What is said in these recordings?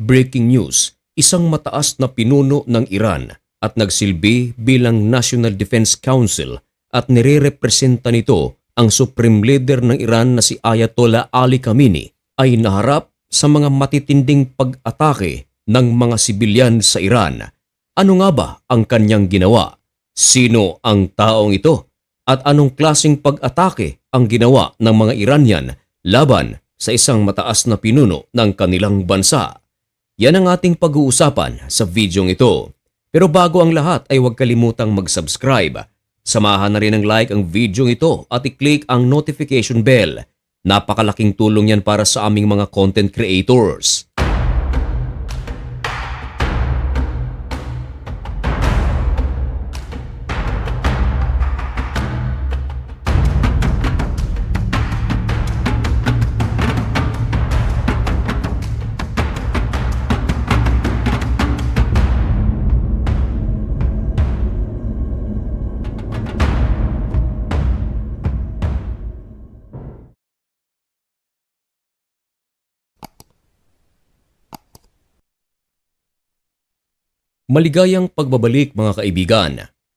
Breaking news, isang mataas na pinuno ng Iran at nagsilbi bilang National Defense Council at nirerepresenta nito ang Supreme Leader ng Iran na si Ayatollah Ali Khamenei ay naharap sa mga matitinding pag-atake ng mga sibilyan sa Iran. Ano nga ba ang kanyang ginawa? Sino ang taong ito? At anong klaseng pag-atake ang ginawa ng mga Iranian laban sa isang mataas na pinuno ng kanilang bansa? Yan ang ating pag-uusapan sa videong ito. Pero bago ang lahat ay huwag kalimutang mag-subscribe. Samahan na rin ng like ang videong ito at i-click ang notification bell. Napakalaking tulong yan para sa aming mga content creators. Maligayang pagbabalik mga kaibigan.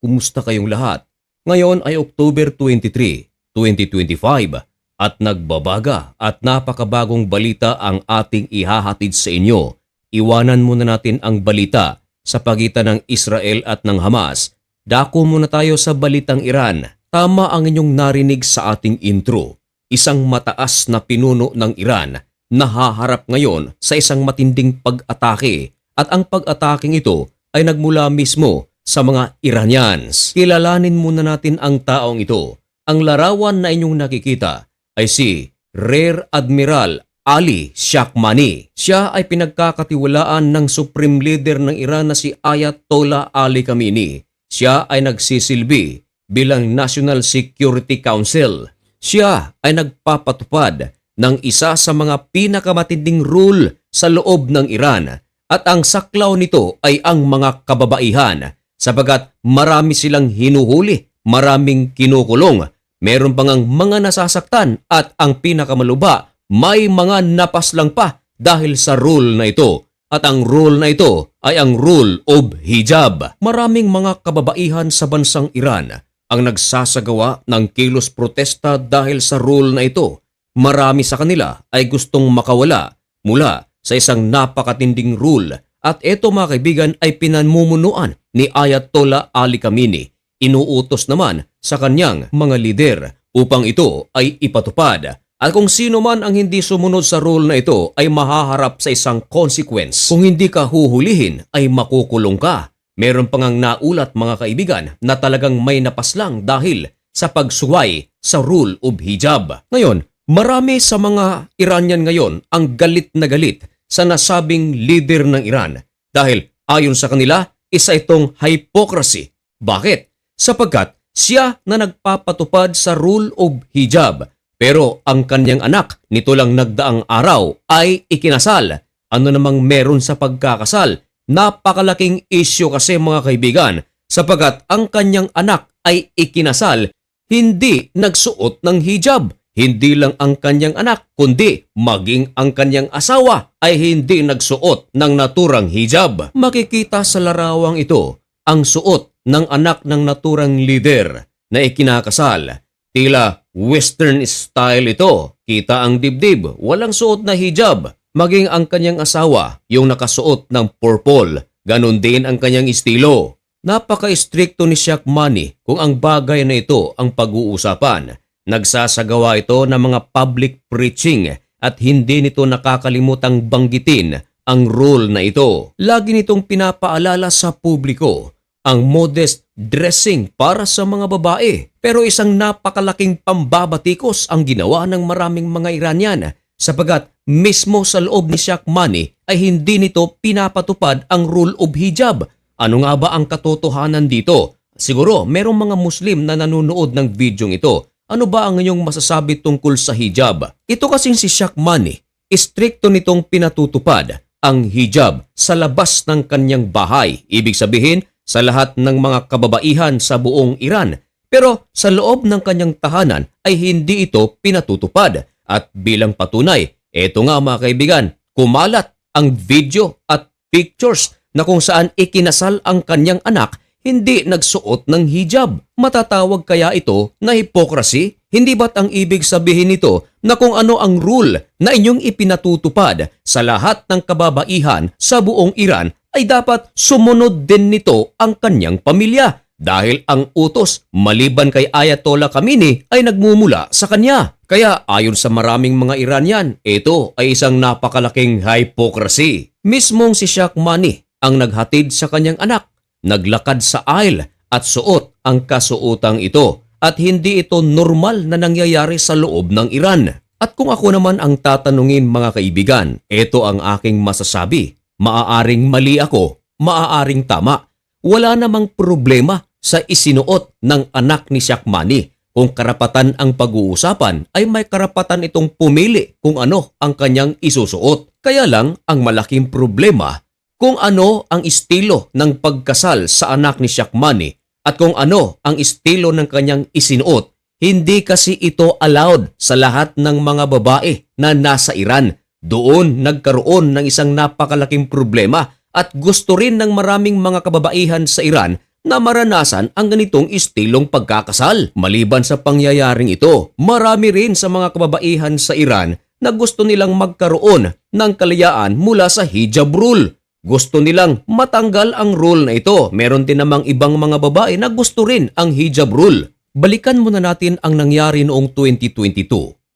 Kumusta kayong lahat? Ngayon ay October 23, 2025 at nagbabaga at napakabagong balita ang ating ihahatid sa inyo. Iwanan muna natin ang balita sa pagitan ng Israel at ng Hamas. Dako muna tayo sa balitang Iran. Tama ang inyong narinig sa ating intro. Isang mataas na pinuno ng Iran nahaharap ngayon sa isang matinding pag-atake at ang pag-ataking ito ay nagmula mismo sa mga Iranians. Kilalanin muna natin ang taong ito. Ang larawan na inyong nakikita ay si Rear Admiral Ali Shahmani. Siya ay pinagkakatiwalaan ng Supreme Leader ng Iran na si Ayatollah Ali Khamenei. Siya ay nagsisilbi bilang National Security Council. Siya ay nagpapatupad ng isa sa mga pinakamatinding rule sa loob ng Iran. At ang saklaw nito ay ang mga kababaihan sapagat marami silang hinuhuli, maraming kinukulong, meron pang ang mga nasasaktan at ang pinakamaluba, may mga napaslang pa dahil sa rule na ito. At ang rule na ito ay ang rule of hijab. Maraming mga kababaihan sa bansang Iran ang nagsasagawa ng kilos protesta dahil sa rule na ito. Marami sa kanila ay gustong makawala mula sa isang napakatinding rule at ito mga kaibigan ay pinamumunuan ni Ayatollah Ali Khamenei. Inuutos naman sa kanyang mga lider upang ito ay ipatupad. At kung sino man ang hindi sumunod sa rule na ito ay mahaharap sa isang consequence. Kung hindi ka huhulihin ay makukulong ka. Meron pang ang naulat mga kaibigan na talagang may napaslang dahil sa pagsuway sa rule of hijab. Ngayon, marami sa mga Iranian ngayon ang galit na galit sa nasabing leader ng Iran dahil ayon sa kanila, isa itong hypocrisy. Bakit? Sapagkat siya na nagpapatupad sa rule of hijab pero ang kanyang anak nito lang nagdaang araw ay ikinasal. Ano namang meron sa pagkakasal? Napakalaking issue kasi mga kaibigan sapagkat ang kanyang anak ay ikinasal hindi nagsuot ng hijab. Hindi lang ang kanyang anak, kundi maging ang kanyang asawa ay hindi nagsuot ng naturang hijab. Makikita sa larawang ito ang suot ng anak ng naturang leader na ikinakasal. Tila western style ito. Kita ang dibdib, walang suot na hijab. Maging ang kanyang asawa, yung nakasuot ng purple. Ganon din ang kanyang estilo. Napaka-stricto ni Shahmani kung ang bagay na ito ang pag-uusapan. Nagsasagawa ito ng mga public preaching at hindi nito nakakalimutang banggitin ang rule na ito. Lagi nitong pinapaalala sa publiko ang modest dressing para sa mga babae. Pero isang napakalaking pambabatikos ang ginawa ng maraming mga Iranian sapagat mismo sa loob ni Shahmani ay hindi nito pinapatupad ang rule of hijab. Ano nga ba ang katotohanan dito? Siguro merong mga Muslim na nanonood ng videong ito. Ano ba ang inyong masasabi tungkol sa hijab? Ito kasing si Shahmani, istrikto nitong pinatutupad ang hijab sa labas ng kanyang bahay. Ibig sabihin, sa lahat ng mga kababaihan sa buong Iran. Pero sa loob ng kanyang tahanan ay hindi ito pinatutupad. At bilang patunay, eto nga mga kaibigan, kumalat ang video at pictures na kung saan ikinasal ang kanyang anak hindi nagsuot ng hijab. Matatawag kaya ito na hypocrisy? Hindi ba't ang ibig sabihin nito na kung ano ang rule na inyong ipinatutupad sa lahat ng kababaihan sa buong Iran ay dapat sumunod din nito ang kanyang pamilya? Dahil ang utos maliban kay Ayatollah Khamenei ay nagmumula sa kanya. Kaya ayon sa maraming mga Iranian, ito ay isang napakalaking hypocrisy. Mismong si Shahmani ang naghatid sa kanyang anak, naglakad sa aisle at suot ang kasuotang ito. At hindi ito normal na nangyayari sa loob ng Iran. At kung ako naman ang tatanungin mga kaibigan, ito ang aking masasabi. Maaaring mali ako, maaaring tama. Wala namang problema sa isinuot ng anak ni Shahmani. Kung karapatan ang pag-uusapan ay may karapatan itong pumili kung ano ang kanyang isusuot. Kaya lang ang malaking problema kung ano ang estilo ng pagkasal sa anak ni Shahmani at kung ano ang estilo ng kanyang isinuot. Hindi kasi ito allowed sa lahat ng mga babae na nasa Iran. Doon nagkaroon ng isang napakalaking problema at gusto rin ng maraming mga kababaihan sa Iran na maranasan ang ganitong estilong pagkakasal. Maliban sa pangyayaring ito, marami rin sa mga kababaihan sa Iran na gusto nilang magkaroon ng kalayaan mula sa hijab rule. Gusto nilang matanggal ang rule na ito. Meron din namang ibang mga babae na gusto rin ang hijab rule. Balikan muna natin ang nangyari noong 2022.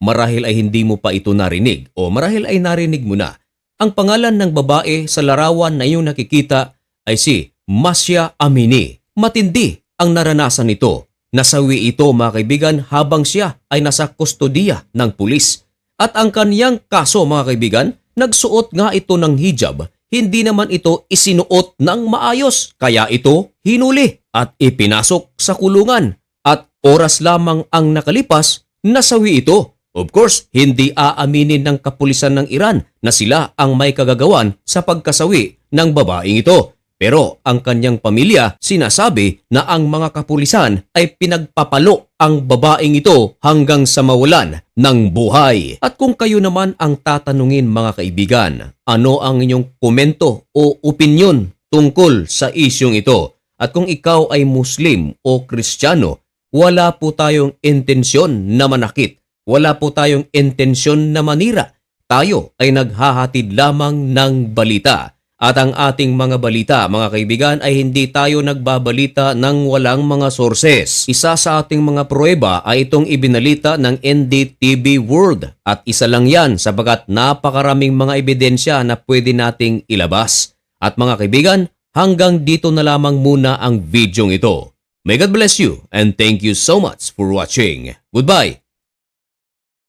Marahil ay hindi mo pa ito narinig o marahil ay narinig mo na. Ang pangalan ng babae sa larawan na iyong nakikita ay si Mahsa Amini. Matindi ang naranasan nito. Nasawi ito mga kaibigan habang siya ay nasa kustodiya ng pulis. At ang kaniyang kaso mga kaibigan, nagsuot nga ito ng hijab. Hindi naman ito isinuot ng maayos. Kaya ito hinuli at ipinasok sa kulungan. At oras lamang ang nakalipas, nasawi ito. Of course, hindi aaminin ng kapulisan ng Iran na sila ang may kagagawan sa pagkasawi ng babaeng ito. Pero ang kanyang pamilya sinasabi na ang mga kapulisan ay pinagpapalo ang babaeng ito hanggang sa mawalan ng buhay. At kung kayo naman ang tatanungin mga kaibigan, ano ang inyong komento o opinyon tungkol sa isyong ito? At kung ikaw ay Muslim o Kristiyano, wala po tayong intensyon na manakit. Wala po tayong intensyon na manira. Tayo ay naghahatid lamang ng balita. At ang ating mga balita, mga kaibigan, ay hindi tayo nagbabalita ng walang mga sources. Isa sa ating mga pruweba ay itong ibinalita ng NDTV World. At isa lang yan sapagat napakaraming mga ebidensya na pwede nating ilabas. At mga kaibigan, hanggang dito na lamang muna ang videong ito. May God bless you and thank you so much for watching. Goodbye!